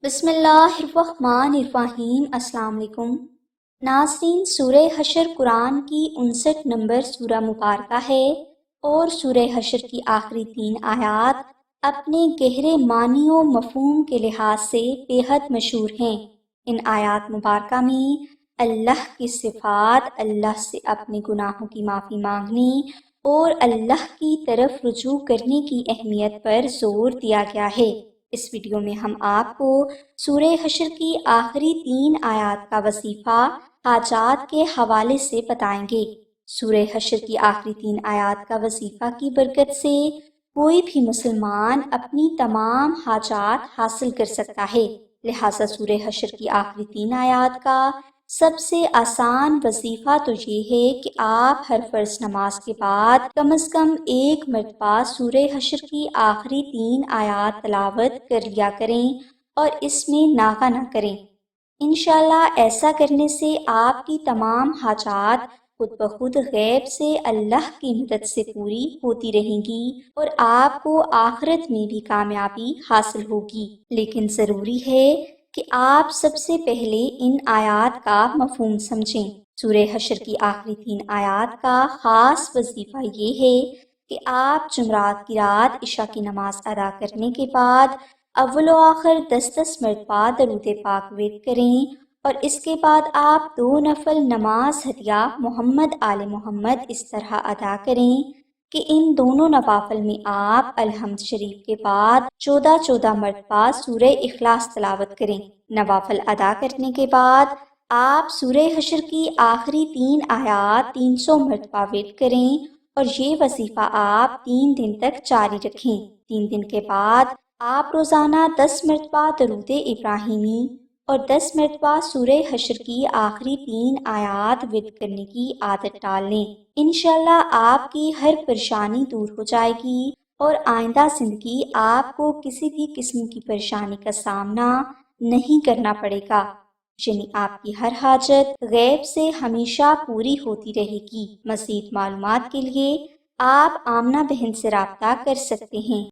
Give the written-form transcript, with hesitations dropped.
بسم اللہ الرحمن الرحیم۔ السلام علیکم ناظرین، سورہ حشر قرآن کی 59 نمبر سورہ مبارکہ ہے اور سورہ حشر کی آخری 3 آیات اپنے گہرے معنی و مفہوم کے لحاظ سے بے حد مشہور ہیں۔ ان آیات مبارکہ میں اللہ کی صفات، اللہ سے اپنے گناہوں کی معافی مانگنے اور اللہ کی طرف رجوع کرنے کی اہمیت پر زور دیا گیا ہے۔ اس ویڈیو میں ہم آپ کو سورہ حشر کی آخری 3 آیات کا وظیفہ حاجات کے حوالے سے بتائیں گے۔ سورہ حشر کی آخری 3 آیات کا وظیفہ کی برکت سے کوئی بھی مسلمان اپنی تمام حاجات حاصل کر سکتا ہے، لہٰذا سورہ حشر کی آخری 3 آیات کا سب سے آسان وظیفہ تو یہ ہے کہ آپ ہر فرض نماز کے بعد کم از کم 1 مرتبہ سورہ حشر کی آخری 3 آیات تلاوت کر لیا کریں اور اس میں ناغہ نہ کریں۔ انشاءاللہ ایسا کرنے سے آپ کی تمام حاجات خود بخود غیب سے اللہ کی مدد سے پوری ہوتی رہیں گی اور آپ کو آخرت میں بھی کامیابی حاصل ہوگی۔ لیکن ضروری ہے کہ آپ سب سے پہلے ان آیات کا مفہوم سمجھیں۔ سورہ حشر کی آخری 3 آیات کا خاص وظیفہ یہ ہے کہ آپ جمعرات کی رات عشاء کی نماز ادا کرنے کے بعد اول و آخر 10 مرتبہ درود پاک ورد کریں اور اس کے بعد آپ 2 نفل نماز ہدیہ محمد آل محمد اس طرح ادا کریں کہ ان دونوں نوافل میں آپ الحمد شریف کے بعد 14 مرتبہ سورہ اخلاص تلاوت کریں۔ نوافل ادا کرنے کے بعد آپ سورہ حشر کی آخری 3 آیات 300 مرتبہ ورد کریں اور یہ وظیفہ آپ 3 دن تک جاری رکھیں۔ 3 دن کے بعد آپ روزانہ 10 مرتبہ درود ابراہیمی اور 10 مرتبہ سورہ حشر کی آخری 3 آیات ورد کرنے کی عادت ڈال لیں۔ انشاءاللہ آپ کی ہر پریشانی دور ہو جائے گی اور آئندہ زندگی آپ کو کسی بھی قسم کی پریشانی کا سامنا نہیں کرنا پڑے گا، یعنی آپ کی ہر حاجت غیب سے ہمیشہ پوری ہوتی رہے گی۔ مزید معلومات کے لیے آپ آمنہ بہن سے رابطہ کر سکتے ہیں۔